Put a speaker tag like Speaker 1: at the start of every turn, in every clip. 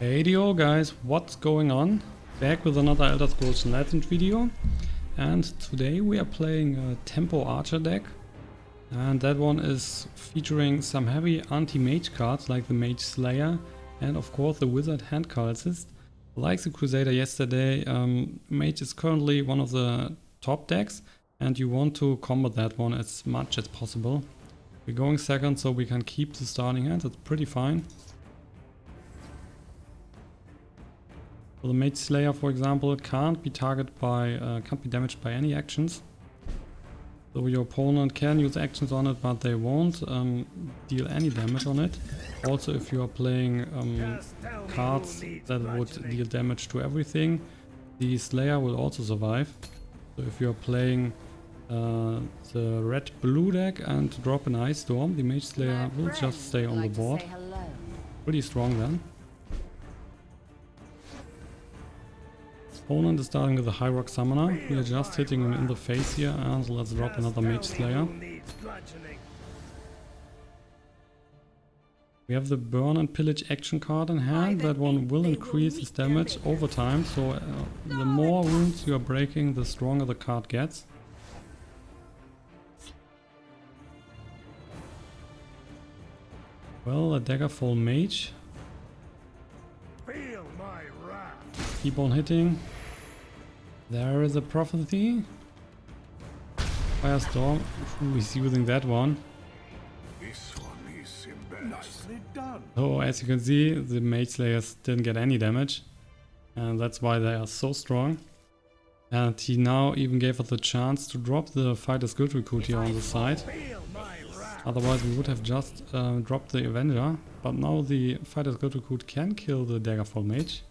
Speaker 1: Hey guys, what's going on? Back with another Elder Scrolls Legend video, and today we are playing a Tempo Archer deck, and that one is featuring some heavy anti-mage cards like the Mage Slayer and of course the Withered hand Cultist. Like the Crusader yesterday, Mage is currently one of the top decks and you want to combat that one as much as possible. We're going second so we can keep the starting hand, that's pretty fine. So the Mage Slayer, for example, can't be damaged by any actions. So your opponent can use actions on it, but they won't deal any damage on it. Also, if you are playing cards that would deal damage to everything, the Slayer will also survive. So if you are playing the red-blue deck and drop an Ice Storm, the Mage Slayer will just stay on the board. Pretty strong then. Opponent is starting with a High Rock Summoner. We are just hitting him in the face here, and let's drop another Mage Slayer. We have the Burn and Pillage action card in hand. That one will increase his damage over time, so the more wounds you are breaking, the stronger the card gets. Well, a Daggerfall Mage. Keep on hitting. There is a Prophecy. Firestorm. Who is using that one?
Speaker 2: This one is nicely done.
Speaker 1: So as you can see, the Mage Slayers didn't get any damage. And that's why they are so strong. And he now even gave us the chance to drop the Fighter's Guild Recruit here on the side. Otherwise we would have just dropped the Avenger. But now the Fighter's Guild Recruit can kill the Daggerfall Mage.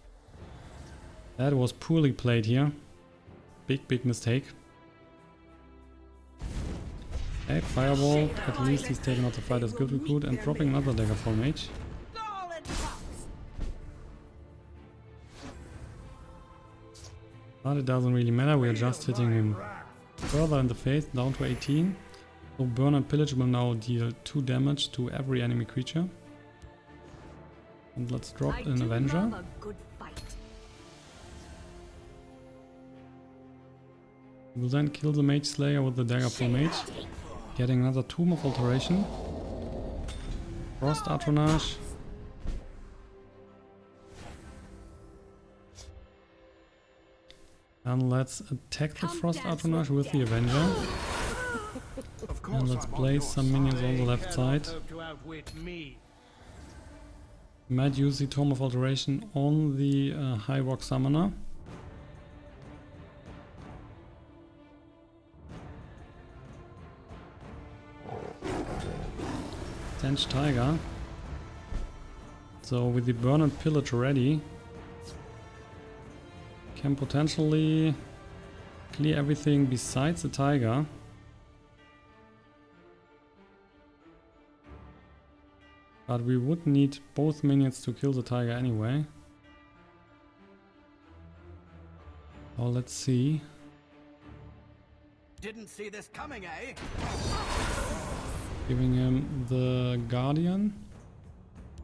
Speaker 1: That was poorly played here. Big mistake. Egg Fireball, at least he's taking out the Fighter's Guild Recruit and dropping another Daggerfall Mage. But it doesn't really matter, we are just hitting him further in the face, down to 18. So Burn and Pillage will now deal 2 damage to every enemy creature. And let's drop an Avenger. We'll then kill the Mage Slayer with the Daggerfall Mage, getting another Tomb of Alteration. Frost Atronach. And let's attack the Frost Atronach with the Avenger. And let's place some minions on the left side. Might use the Tomb of Alteration on the High Rock Summoner. Tench Tiger. So with the Burn and Pillage ready, can potentially clear everything besides the Tiger. But we would need both minions to kill the Tiger anyway. Oh, let's see.
Speaker 3: Didn't see this coming, eh?
Speaker 1: Giving him the Guardian.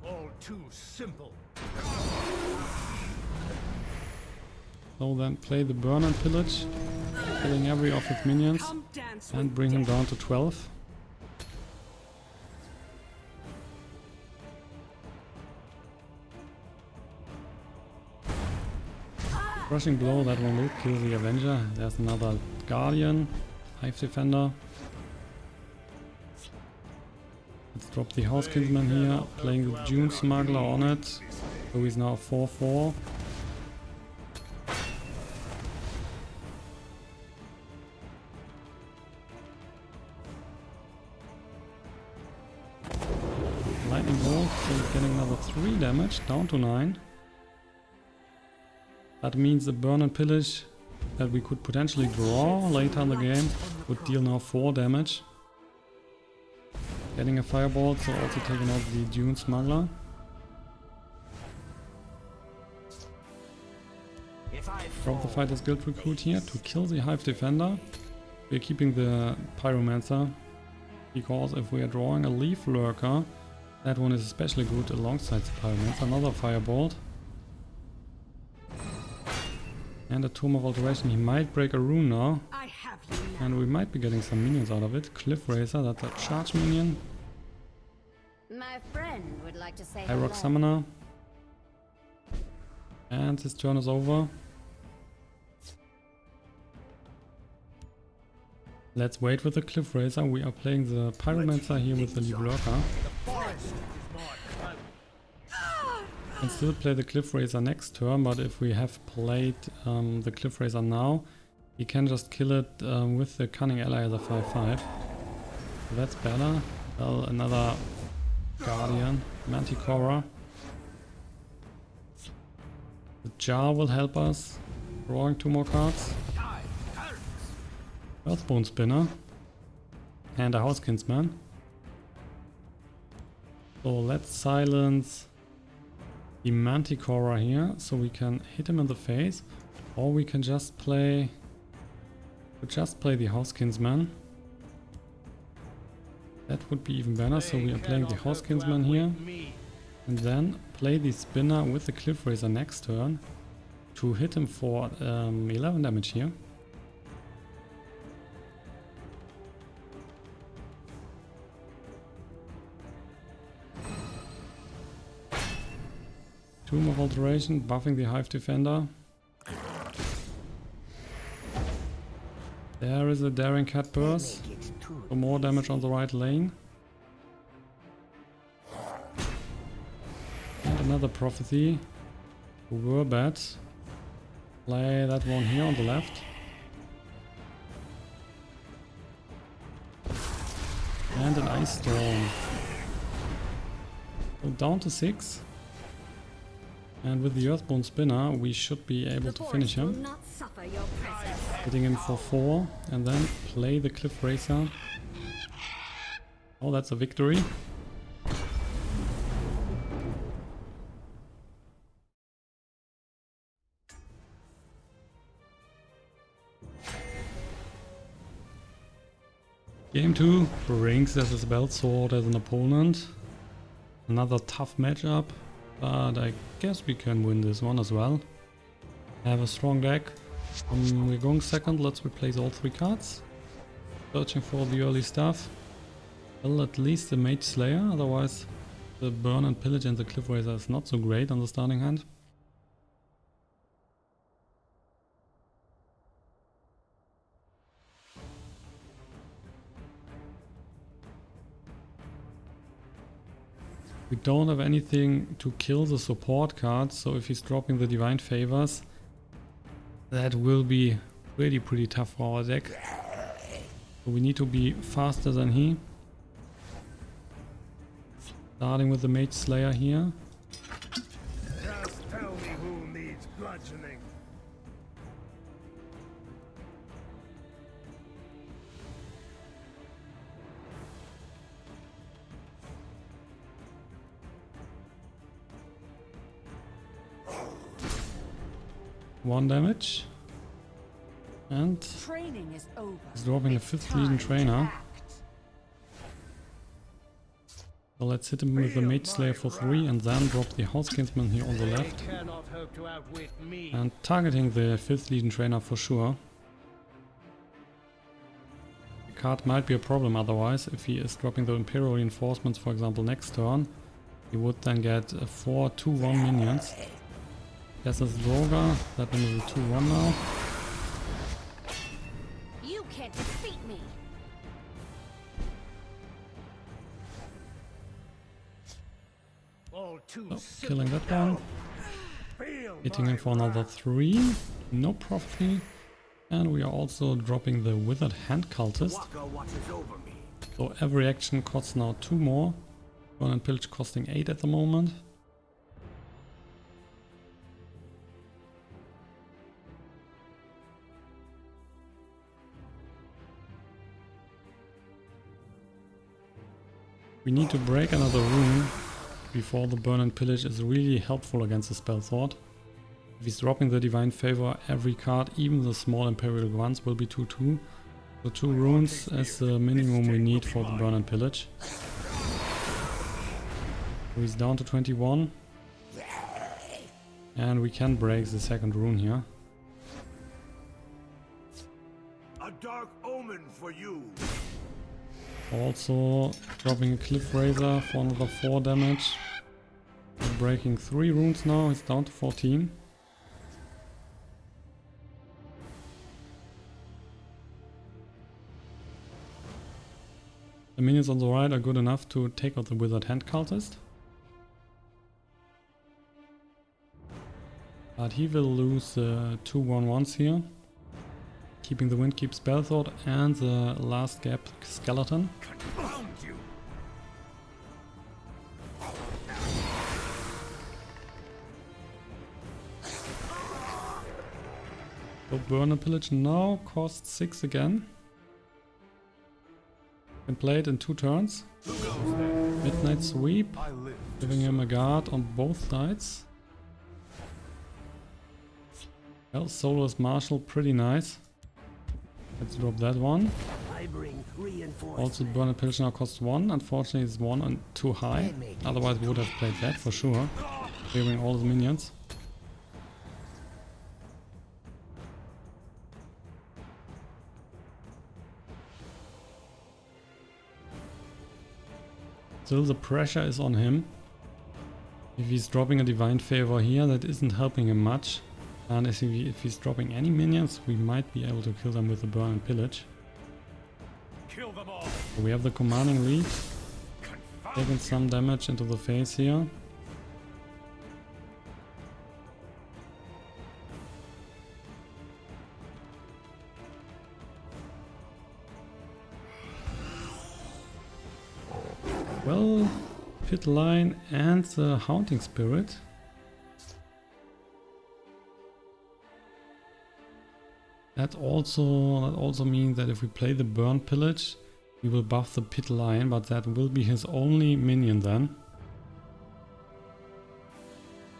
Speaker 2: All too simple.
Speaker 1: So then play the Burn and Pillage, killing every of his minions, and bring him down to 12. Crushing Blow, that one will kill the Avenger. There's another Guardian, Hive Defender. Let's drop the House Kinsman here, playing the Dune Smuggler on it. So he's now 4-4. Lightning Bolt, so he's getting another 3 damage, down to 9. That means the Burn and Pillage that we could potentially draw later in the game would deal now 4 damage. Getting a Fireball, so also taking out the Dune Smuggler. Drop the Fighter's Guild Recruit here to kill the Hive Defender. We're keeping the Pyromancer, because if we are drawing a Leaflurker, that one is especially good alongside the Pyromancer. Another Firebolt. And a Tomb of Alteration. He might break a rune now.
Speaker 3: I have you now.
Speaker 1: And we might be getting some minions out of it. Cliff Racer, that's a charge minion.
Speaker 4: My friend would like to say
Speaker 1: High Rock
Speaker 4: hello.
Speaker 1: Summoner. And his turn is over. Let's wait with the Cliff Racer. We are playing the Pyromancer here with the Leaflurker. Can still play the Cliff Racer next turn, but if we have played the Cliff Racer now, he can just kill it with the Cunning Ally as a 5/5. So that's better. Well, another Guardian, Manticora. The Jar will help us, drawing 2 more cards. Earthbone Spinner and a House Kinsman. So let's silence the Manticora here, so we can hit him in the face, or we can just play the House Kinsman. That would be even better. So we are playing the House Kinsman here, and then play the Spinner with the Cliff Racer next turn to hit him for 11 damage here. Tomb of Alteration, buffing the Hive Defender. There is a Daring Cutpurse, for more damage on the right lane. And another Prophecy. Werebat. Play that one here on the left. And an Ice Storm. So down to 6. And with the Earthbone Spinner, we should be able to finish him. Hitting him for 4, and then play the Cliff Racer. Oh, that's a victory. Game 2 brings us a Spell Sword as an opponent. Another tough matchup. But I guess we can win this one as well. I have a strong deck. We're going second. Let's replace all 3 cards. Searching for the early stuff. Well, at least the Mage Slayer. Otherwise, the Burn and Pillage and the Cliff Racer is not so great on the starting hand. We don't have anything to kill the support cards, so if he's dropping the Divine Favors, that will be pretty tough for our deck. So we need to be faster than he. Starting with the Mage Slayer here.
Speaker 2: Just tell me who needs bludgeoning.
Speaker 1: One damage. And
Speaker 3: Training is over.
Speaker 1: he's dropping a 5th Legion Trainer. So let's hit him with the Mage Slayer for 3 and then drop the House Kinsman here on the left. And targeting the 5th Legion Trainer for sure. The card might be a problem otherwise. If he is dropping the Imperial Reinforcements, for example, next turn, he would then get 4 2/1 minions. Yes, that's Droga. That one is a 2/1 now.
Speaker 4: You can't defeat me.
Speaker 1: So, killing that one. Hitting him for another 3. No Prophecy. And we are also dropping the Withered Hand Cultist. So every action costs now 2 more. Burn and Pillage costing 8 at the moment. We need to break another rune before the Burn and Pillage is really helpful against the Spell Sword. If he's dropping the Divine Favor, every card, even the small Imperial ones, will be 2/2. So 2 runes is the minimum we need for the Burn and Pillage. So he's down to 21. And we can break the second rune here.
Speaker 2: A dark omen for you.
Speaker 1: Also dropping a Cliff Razor for another 4 damage. Breaking 3 runes now, he's down to 14. The minions on the right are good enough to take out the Withered Hand Cultist. But he will lose 2 1/1s here. Keeping the Windkeep Spellthought and the last gap Skeleton.
Speaker 2: Confound you.
Speaker 1: So Burn and Pillage now costs 6 again. Can play it in 2 turns. Midnight Sweep, giving him a guard on both sides. Well, Soulrest Marshal, pretty nice. Let's drop that one.
Speaker 2: I bring reinforcements.
Speaker 1: Also Burn and Pillage now costs 1. Unfortunately it's 1 and too high. Otherwise we would have played that for sure. Clearing all the minions. Still the pressure is on him. If he's dropping a Divine Favor here, that isn't helping him much. And if he's dropping any minions, we might be able to kill them with the Burn and Pillage.
Speaker 2: Kill them all.
Speaker 1: So we have the Commanding Reach, taking some damage into the face here. Well, Pit Line and the Haunting Spirit. That also means that if we play the Burn Pillage, we will buff the Pit Lion, but that will be his only minion then.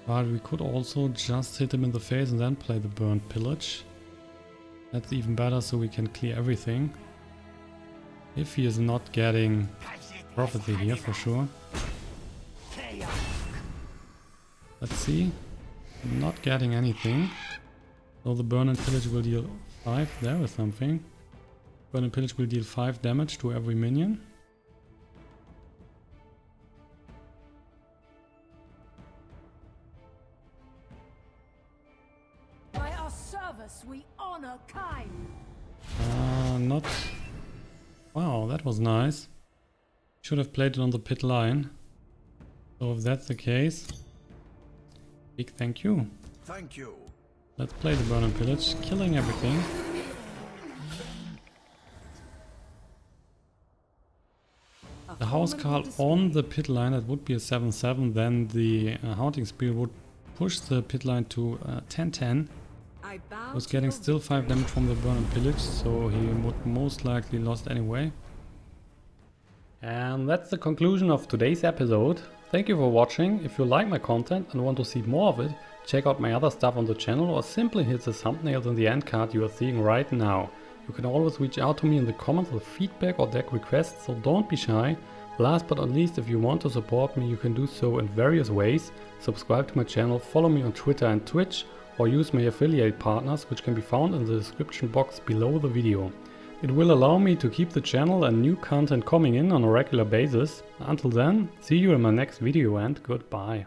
Speaker 1: But we could also just hit him in the face and then play the Burn Pillage. That's even better, so we can clear everything. If he is not getting Prophecy here for sure. Let's see. Not getting anything. So the Burn and Pillage will deal 5. There is something. Burn and Pillage will deal 5 damage to every minion.
Speaker 3: By our service we honor kind.
Speaker 1: Not... Wow, that was nice. Should have played it on the Pit Line. So if that's the case, big thank you.
Speaker 2: Thank you.
Speaker 1: Let's play the Burn and Pillage, killing everything. The Housecarl on the Pit Line, that would be a 7-7, then the Haunting Spear would push the Pit Line to 10-10. Was getting still 5 damage from the Burn and Pillage, so he would most likely lost anyway. And that's the conclusion of today's episode. Thank you for watching. If you like my content and want to see more of it, check out my other stuff on the channel or simply hit the thumbnails in the end card you are seeing right now. You can always reach out to me in the comments with feedback or deck requests, so don't be shy. Last but not least, if you want to support me, you can do so in various ways. Subscribe to my channel, follow me on Twitter and Twitch, or use my affiliate partners, which can be found in the description box below the video. It will allow me to keep the channel and new content coming in on a regular basis. Until then, see you in my next video and goodbye.